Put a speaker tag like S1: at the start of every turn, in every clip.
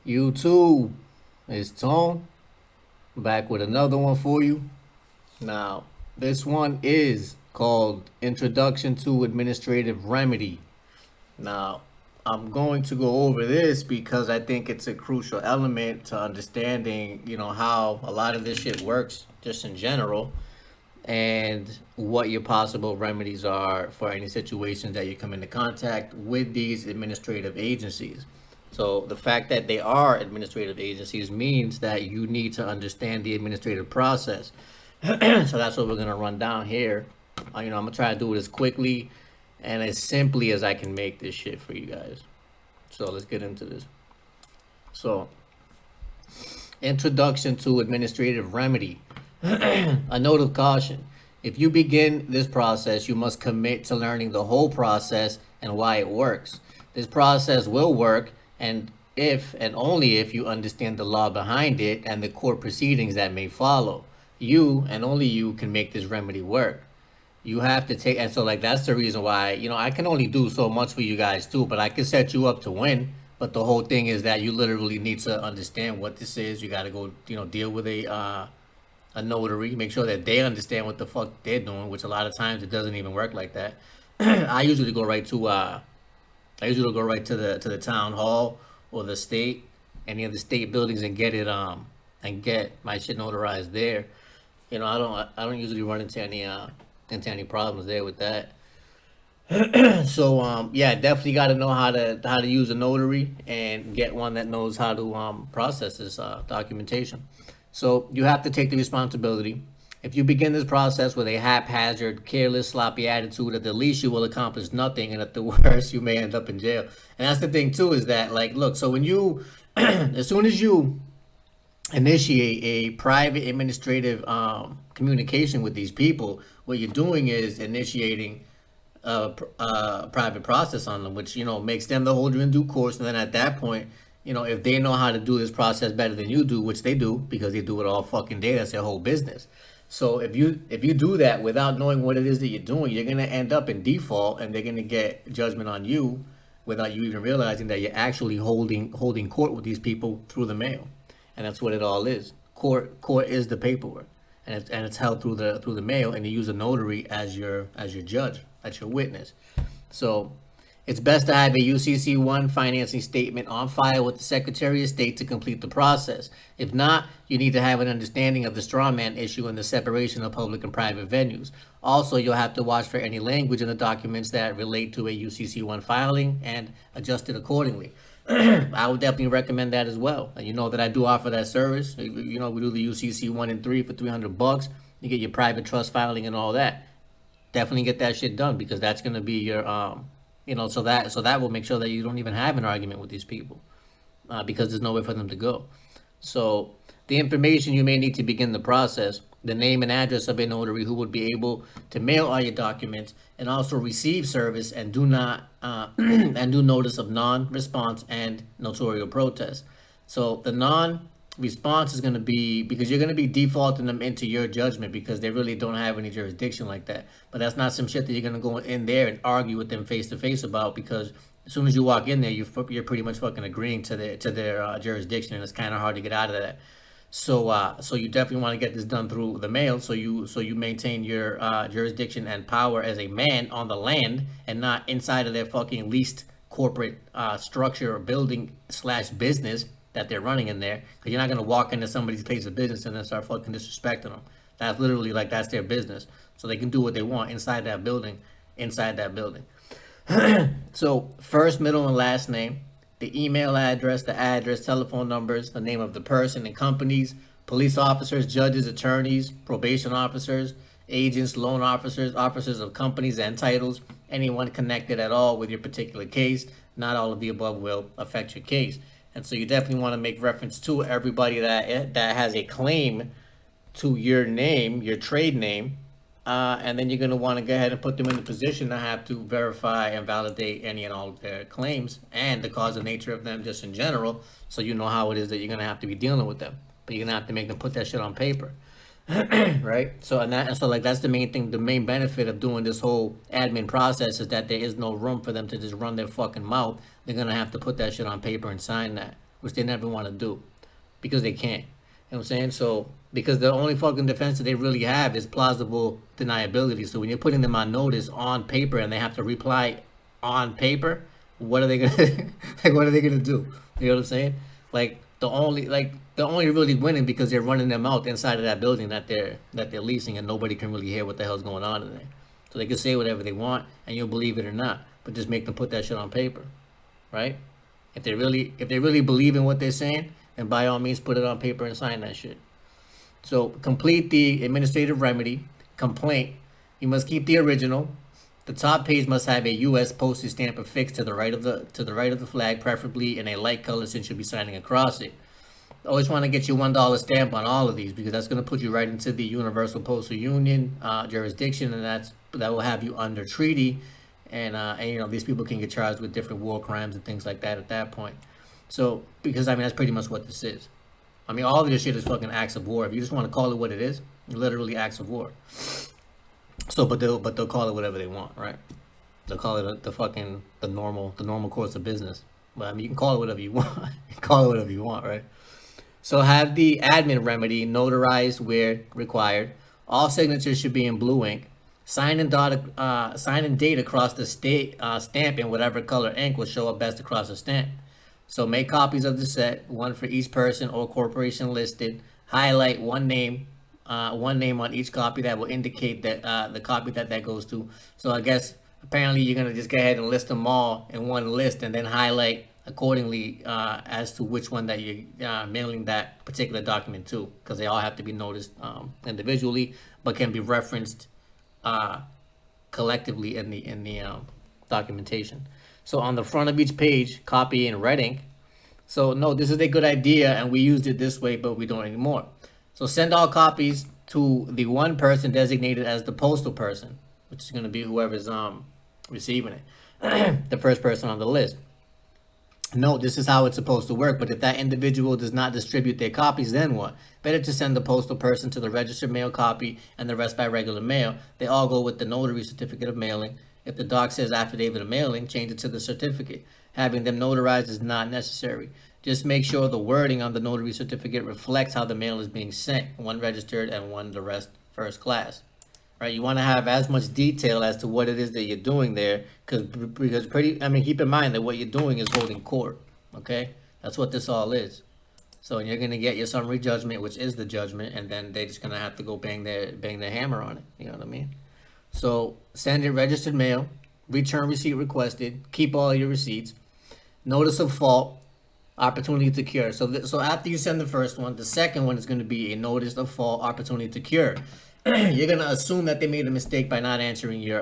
S1: YouTube, it's Tone back with another one for you. Now, this one is called Introduction to Administrative Remedy. Now, I'm going to go over this because I think it's a crucial element to understanding, how a lot of this shit works just in general and what your possible remedies are for any situations that you come into contact with these administrative agencies. So the fact that they are administrative agencies means that you need to understand the administrative process. So that's what we're gonna run down here. I'm gonna try to do it as quickly and as simply as I can make this shit for you guys. So let's get into this. So, introduction to administrative remedy. A note of caution. If you begin this process, you must commit to learning the whole process and why it works. This process will work, and if and only if you understand the law behind it and the court proceedings that may follow. You and only you can make this remedy work. You have to take, and so like that's the reason why, I can only do so much for you guys too, but I can set you up to win. But the whole thing is that you literally need to understand what this is. You got to go, deal with a notary, make sure that they understand what the fuck they're doing, which a lot of times it doesn't even work like that. I usually go right to the town hall or the state, any of the state buildings, and get it and get my shit notarized there. I don't usually run into any problems there with that. So yeah, definitely got to know how to use a notary and get one that knows how to process this documentation. So you have to take the responsibility. If you begin this process with a haphazard, careless, sloppy attitude, at the least you will accomplish nothing, and at the worst, you may end up in jail. And that's the thing too, is that like, look, so when you, as soon as you initiate a private administrative communication with these people, what you're doing is initiating a private process on them, which makes them the holder in due course. And then at that point, if they know how to do this process better than you do, which they do because they do it all fucking day, that's their whole business. So if you do that without knowing what it is that you're doing, you're gonna end up in default, and they're gonna get judgment on you without you even realizing that you're actually holding court with these people through the mail, and that's what it all is. Court is the paperwork, and it's held through the mail, and you use a notary as your judge, as your witness. So it's best to have a UCC1 financing statement on file with the Secretary of State to complete the process. If not, you need to have an understanding of the strawman issue and the separation of public and private venues. Also, you'll have to watch for any language in the documents that relate to a UCC1 filing and adjust it accordingly. I would definitely recommend that as well. And you know that I do offer that service. We do the UCC 1 and 3 for $300. You get your private trust filing and all that. Definitely get that shit done, because that's going to be your so that will make sure that you don't even have an argument with these people, because there's nowhere for them to go. So the information you may need to begin the process: the name and address of a notary who would be able to mail all your documents and also receive service, and do not and do notice of non-response and notarial protest. So the non-response is going to be because you're going to be defaulting them into your judgment, because they really don't have any jurisdiction like that. But that's not some shit that you're going to go in there and argue with them face to face about, because as soon as you walk in there, you're pretty much fucking agreeing to their jurisdiction, and it's kind of hard to get out of that. So you definitely want to get this done through the mail, so you maintain your jurisdiction and power as a man on the land, and not inside of their fucking leased corporate structure or building slash business that they're running in there. Because you're not gonna walk into somebody's place of business and then start fucking disrespecting them. That's literally like, that's their business, so they can do what they want inside that building. So first, middle, and last name, the email address, the address, telephone numbers, the name of the person and companies, police officers, judges, attorneys, probation officers, agents, loan officers, officers of companies and titles, anyone connected at all with your particular case. Not all of the above will affect your case. And so you definitely want to make reference to everybody that has a claim to your name, your trade name, and then you're going to want to go ahead and put them in the position to have to verify and validate any and all of their claims and the cause and nature of them just in general, so you know how it is that you're going to have to be dealing with them. But you're going to have to make them put that shit on paper. Right? So like, that's the main thing. The main benefit of doing this whole admin process is that there is no room for them to just run their fucking mouth. They're going to have to put that shit on paper and sign that, which they never want to do because they can't. You know what I'm saying? So because the only fucking defense that they really have is plausible deniability. So when you're putting them on notice on paper and they have to reply on paper, what are they gonna like? What are they gonna do? You know what I'm saying? They're only really winning because they're running them out inside of that building that they're leasing, and nobody can really hear what the hell's going on in there. So they can say whatever they want, and you'll believe it or not. But just make them put that shit on paper, right? If they really believe in what they're saying, then by all means put it on paper and sign that shit. So complete the administrative remedy complaint. You must keep the original. The top page must have a U.S. postage stamp affixed to the right of the flag, preferably in a light color, since you'll be signing across it. Always want to get your $1 stamp on all of these because that's going to put you right into the Universal Postal Union jurisdiction, and that will have you under treaty, and you know these people can get charged with different war crimes and things like that at that point. So because I mean that's pretty much what this is. I mean all of this shit is fucking acts of war. If you just want to call it what it is, literally acts of war. So, but they'll call it whatever they want, right? They'll call it the normal course of business. But I mean, you can call it whatever you want. You can call it whatever you want, right? So have the admin remedy notarized where required. All signatures should be in blue ink. Sign and date across the stamp in whatever color ink will show up best across the stamp. So make copies of the set, one for each person or corporation listed. Highlight one name on each copy that will indicate that the copy that goes to. So I guess apparently you're gonna just go ahead and list them all in one list and then highlight accordingly as to which one that you're mailing that particular document to, because they all have to be noticed individually, but can be referenced collectively in the documentation. So on the front of each page, copy in red ink. So no, this is a good idea, and we used it this way, but we don't anymore. So send all copies to the one person designated as the postal person, which is going to be whoever's receiving it, the first person on the list. No, this is how it's supposed to work, but if that individual does not distribute their copies, then what? Better to send the postal person to the registered mail copy and the rest by regular mail. They all go with the notary certificate of mailing. If the doc says affidavit of mailing, change it to the certificate. Having them notarized is not necessary. Just make sure the wording on the notary certificate reflects how the mail is being sent, one registered and one the rest first class. Right? You want to have as much detail as to what it is that you're doing there, because keep in mind that what you're doing is holding court. Okay? That's what this all is. So you're going to get your summary judgment, which is the judgment, and then they're just going to have to go bang their hammer on it. You know what I mean? So send it registered mail, return receipt requested, keep all your receipts, notice of fault, opportunity to cure. So after you send the first one, the second one is going to be a notice of fault, opportunity to cure. You're going to assume that they made a mistake by not answering your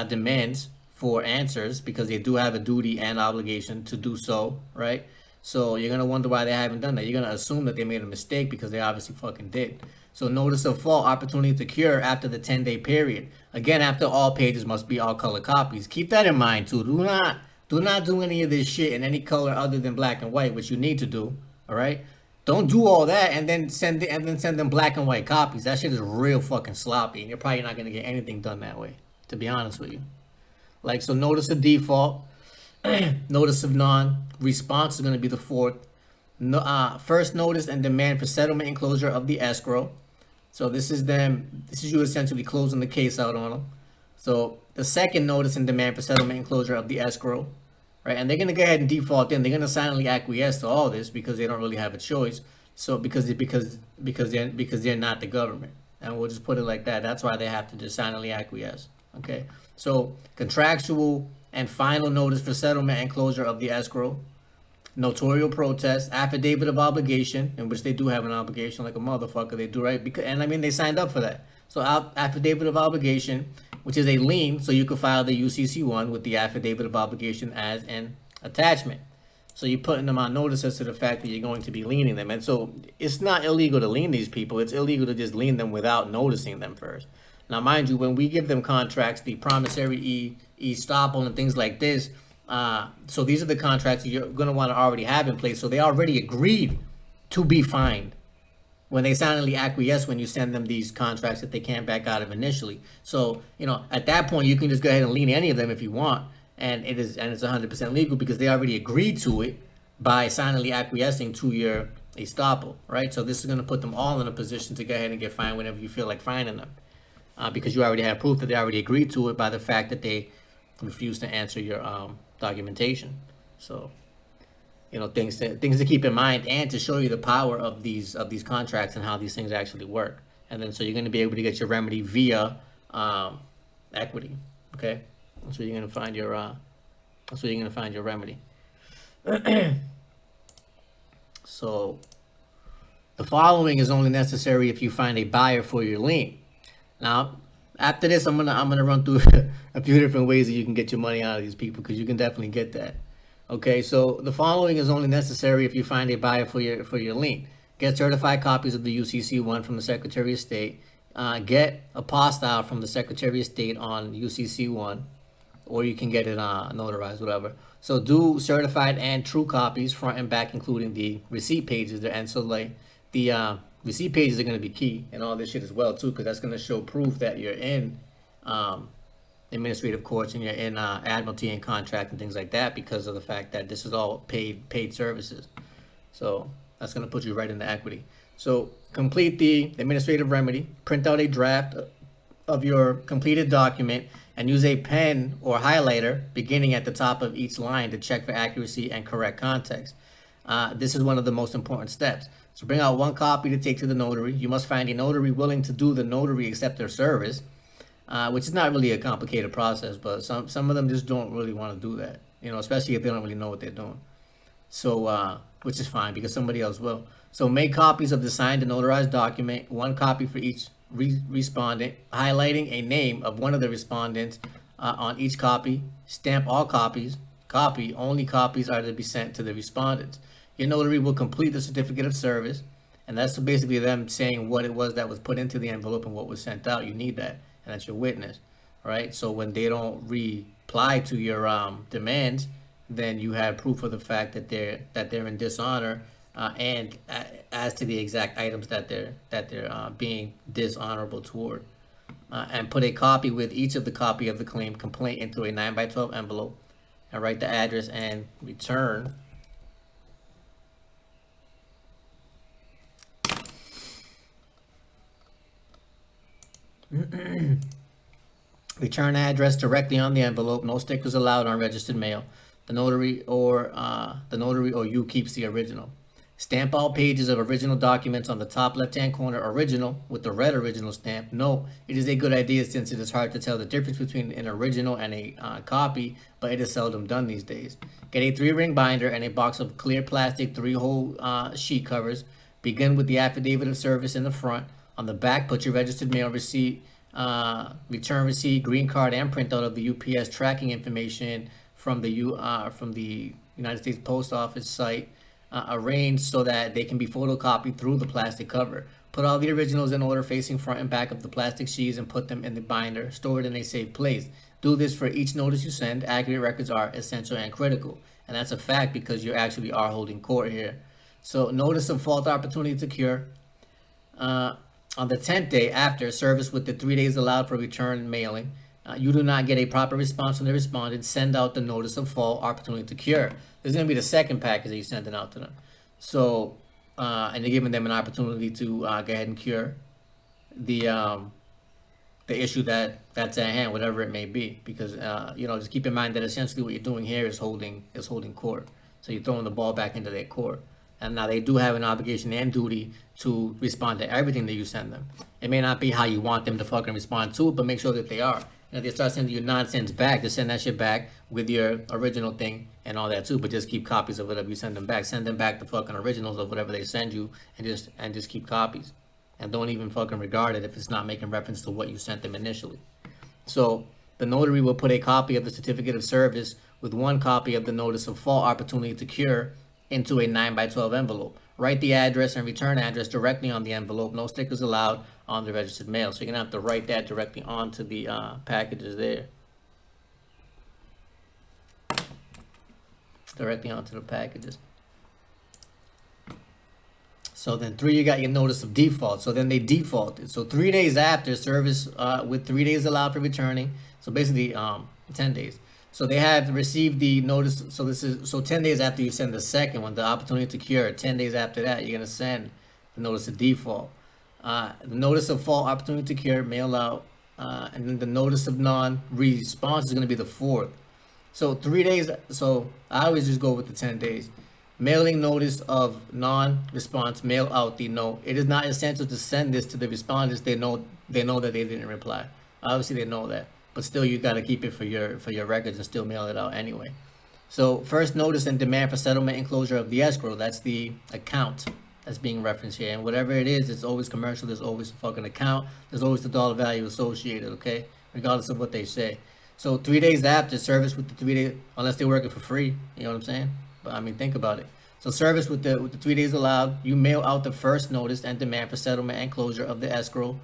S1: demands for answers, because they do have a duty and obligation to do so, right? So you're going to wonder why they haven't done that. You're going to assume that they made a mistake because they obviously fucking did. So notice of fault, opportunity to cure after the 10-day period. Again, after all pages must be all color copies. Keep that in mind too. Do not do any of this shit in any color other than black and white, which you need to do. All right. Don't do all that and then send them black and white copies. That shit is real fucking sloppy, and you're probably not gonna get anything done that way, to be honest with you. Like, so notice of default, notice of non-response is gonna be the fourth. First notice and demand for settlement and closure of the escrow. So this is you essentially closing the case out on them. So the second notice and demand for settlement and closure of the escrow, right? And they're gonna go ahead and default in. They're gonna silently acquiesce to all this because they don't really have a choice. So because they're not the government, and we'll just put it like that. That's why they have to just silently acquiesce. Okay. So contractual and final notice for settlement and closure of the escrow. Notarial protest, affidavit of obligation, in which they do have an obligation like a motherfucker. They do, right? Because, and I mean, they signed up for that. So affidavit of obligation, which is a lien, so you can file the UCC1 with the affidavit of obligation as an attachment. So you're putting them on notice as to the fact that you're going to be liening them. And so it's not illegal to lien these people. It's illegal to just lien them without noticing them first. Now, mind you, when we give them contracts, the promissory estoppel and things like this, so these are the contracts you're going to want to already have in place. So they already agreed to be fined when they silently acquiesce when you send them these contracts that they can't back out of initially. So, you know, at that point, you can just go ahead and lien any of them if you want. And it's 100% legal because they already agreed to it by silently acquiescing to your estoppel, right? So this is going to put them all in a position to go ahead and get fined whenever you feel like fining them, because you already have proof that they already agreed to it by the fact that they refused to answer your documentation. So, things to keep in mind, and to show you the power of these contracts and how these things actually work. And then so you're going to be able to get your remedy via equity. Okay, that's where you're going to find your remedy. So the following is only necessary if you find a buyer for your lien. Now, after this, I'm gonna run through a few different ways that you can get your money out of these people, because you can definitely get that. Okay, so the following is only necessary if you find a buyer for your lien. Get certified copies of the UCC1 from the Secretary of State. Get apostille from the Secretary of State on UCC1, or you can get it notarized, whatever. So do certified and true copies, front and back, including the receipt pages there. And so like the receipt pages are going to be key and all this shit as well too, because that's going to show proof that you're in administrative courts and you're in admiralty and contract and things like that, because of the fact that this is all paid services. So that's going to put you right into equity. So complete the administrative remedy, print out a draft of your completed document, and use a pen or highlighter beginning at the top of each line to check for accuracy and correct context. This is one of the most important steps. So bring out one copy to take to the notary. You must find a notary willing to do the notary acceptor service, which is not really a complicated process, but some of them just don't really want to do that, especially if they don't really know what they're doing. So, which is fine, because somebody else will. So make copies of the signed and notarized document, one copy for each respondent, highlighting a name of one of the respondents on each copy. Stamp all copies. Only copies are to be sent to the respondents. Your notary will complete the certificate of service, and that's basically them saying what it was that was put into the envelope and what was sent out. You need that, and that's your witness, right? So when they don't reply to your demands, then you have proof of the fact that they're in dishonor, and as to the exact items that they're being dishonorable toward. And put a copy with each of the copy of the claim complaint into a 9x12 envelope, and write the address and return. Return address directly on the envelope. No stickers allowed on registered mail. The notary or you keeps the original. Stamp all pages of original documents on the top left-hand corner, original, with the red original stamp. Note, it is a good idea since it is hard to tell the difference between an original and a copy, but it is seldom done these days. Get a 3-ring binder and a box of clear plastic 3-hole sheet covers. Begin with the affidavit of service in the front. On the back, put your registered mail receipt, return receipt, green card, and printout of the UPS tracking information from the United States Post Office site, arranged so that they can be photocopied through the plastic cover. Put all the originals in order facing front and back of the plastic sheets and put them in the binder, stored in a safe place. Do this for each notice you send. Accurate records are essential and critical. And that's a fact, because you actually are holding court here. So notice of fault opportunity to cure. On the 10th day after service with the 3 days allowed for return mailing, you do not get a proper response from the respondent, send out the notice of fault opportunity to cure. This is going to be the second package that you're sending out to them. So, and you're giving them an opportunity to go ahead and cure the issue that's at hand, whatever it may be. Because just keep in mind that essentially what you're doing here is holding court. So you're throwing the ball back into their court. And now they do have an obligation and duty to respond to everything that you send them. It may not be how you want them to fucking respond to it, but make sure that they are. And if they start sending you nonsense back, just send that shit back with your original thing and all that too. But just keep copies of whatever you send them back. Send them back the fucking originals of whatever they send you, and just keep copies. And don't even fucking regard it if it's not making reference to what you sent them initially. So the notary will put a copy of the certificate of service with one copy of the notice of fault opportunity to cure into a 9x12 envelope. Write the address and return address directly on the envelope. No stickers allowed on the registered mail. So you're going to have to write that directly onto the packages there. Directly onto the packages. So then 3, you got your notice of default. So then they defaulted. So 3 days after service with 3 days allowed for returning. So basically 10 days. So they have received the notice. So 10 days after you send the second one, the opportunity to cure. 10 days after that, you're gonna send the notice of default. The notice of fault, opportunity to cure, mail out, and then the notice of non-response is gonna be the 4th. So 3 days. So I always just go with the 10 days. Mailing notice of non-response, mail out the note. It is not essential to send this to the respondents. They know that they didn't reply. Obviously, they know that, but still, you got to keep it for your records and still mail it out anyway. So first notice and demand for settlement and closure of the escrow. That's the account that's being referenced here, and whatever it is, it's always commercial. There's always a fucking account. There's always the dollar value associated. Okay, regardless of what they say. So 3 days after, service with the 3 days, unless they're working for free. You know what I'm saying? But I mean, think about it. So service with the 3 days allowed, you mail out the first notice and demand for settlement and closure of the escrow.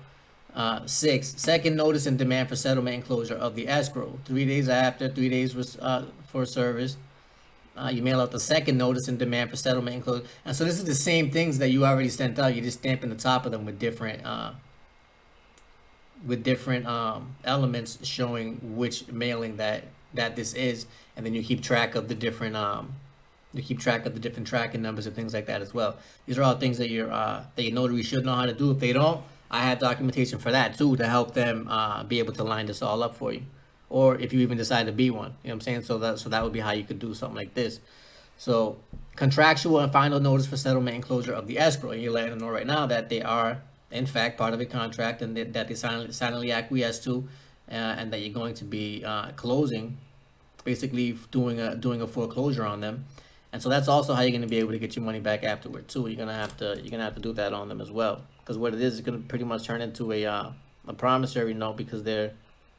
S1: 6, second notice and demand for settlement and closure of the escrow. 3 days after, 3 days for service, you mail out the second notice and demand for settlement and closure. And so this is the same things that you already sent out. You're just stamping the top of them with different elements showing which mailing that this is, and then you keep track of the different tracking numbers and things like that as well. These are all things that your notary should know how to do. If they don't, I have documentation for that too to help them be able to line this all up for you. Or if you even decide to be one, you know what I'm saying? So that would be how you could do something like this. So contractual and final notice for settlement and closure of the escrow. And you're letting them know right now that they are in fact part of a contract and that they silently acquiesce to, and that you're going to be closing, basically doing a foreclosure on them. And so that's also how you're going to be able to get your money back afterward too. You're gonna have to do that on them as well, because what it is going to pretty much turn into a promissory note, because they're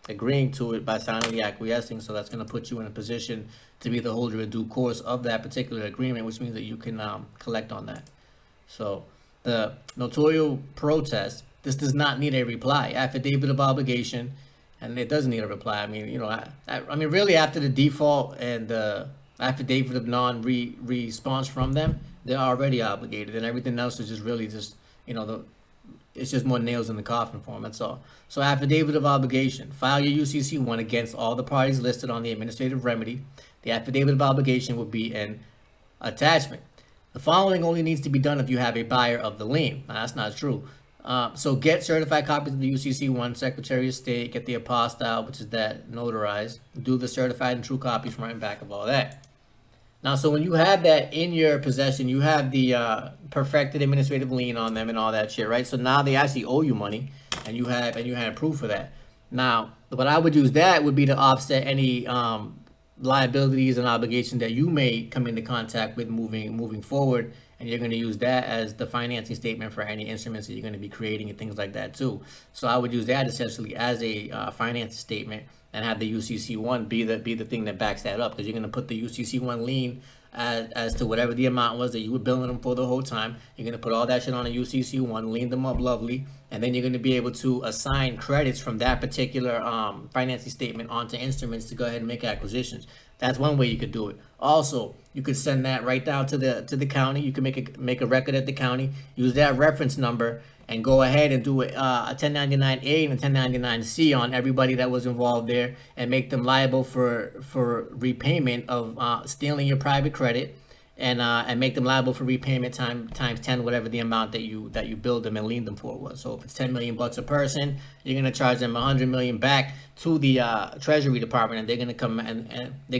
S1: agreeing to it by silently acquiescing. So that's going to put you in a position to be the holder in due course of that particular agreement, which means that you can collect on that. So the notarial protest, this does not need a reply. Affidavit of obligation, and it doesn't need a reply. I mean, I mean, really, after the default and the affidavit of non-response from them, they're already obligated, and everything else is just really just, it's just more nails in the coffin for them, that's all. So affidavit of obligation, file your UCC1 against all the parties listed on the administrative remedy. The affidavit of obligation will be an attachment. The following only needs to be done if you have a buyer of the lien. Now, that's not true. So get certified copies of the UCC1, Secretary of State, get the apostille, which is that notarized, do the certified and true copies front and back of all that. Now, so when you have that in your possession, you have the perfected administrative lien on them and all that shit, right? So now they actually owe you money, and you had proof of that. Now, what I would use that would be to offset any liabilities and obligations that you may come into contact with moving forward, and you're going to use that as the financing statement for any instruments that you're going to be creating and things like that too. So I would use that essentially as a financing statement, and have the UCC1 be the thing that backs that up, because you're going to put the UCC1 lien as to whatever the amount was that you were billing them for the whole time. You're going to put all that shit on a UCC1, lean them up lovely, and then you're going to be able to assign credits from that particular financing statement onto instruments to go ahead and make acquisitions. That's one way you could do it. Also, you could send that right down to the county. You can make a record at the county, use that reference number, and go ahead and do a 1099-A and a 1099-C on everybody that was involved there, and make them liable for repayment of stealing your private credit, and make them liable for repayment times 10, whatever the amount that you billed them and lien them for was. So if it's $10 million a person, you're gonna charge them $100 million back to the Treasury Department, and they're gonna come and they're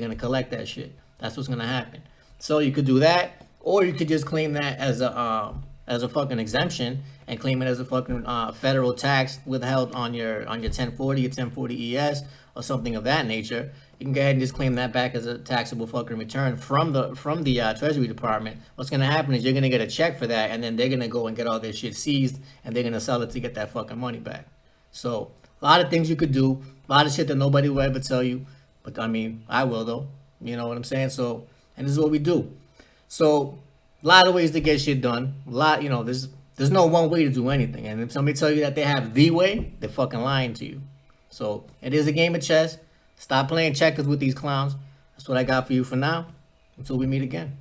S1: gonna collect that shit. That's what's gonna happen. So you could do that, or you could just claim that as a fucking exemption, and claim it as a fucking federal tax withheld on your 1040 or 1040 ES or something of that nature. You can go ahead and just claim that back as a taxable fucking return from the Treasury Department. What's gonna happen is you're gonna get a check for that, and then they're gonna go and get all their shit seized, and they're gonna sell it to get that fucking money back. So a lot of things you could do, a lot of shit that nobody will ever tell you, but I mean, I will though. You know what I'm saying? So, and this is what we do. So a lot of ways to get shit done. A lot, there's no one way to do anything. And if somebody tell you that they have the way, they're fucking lying to you. So it is a game of chess. Stop playing checkers with these clowns. That's what I got for you for now. Until we meet again.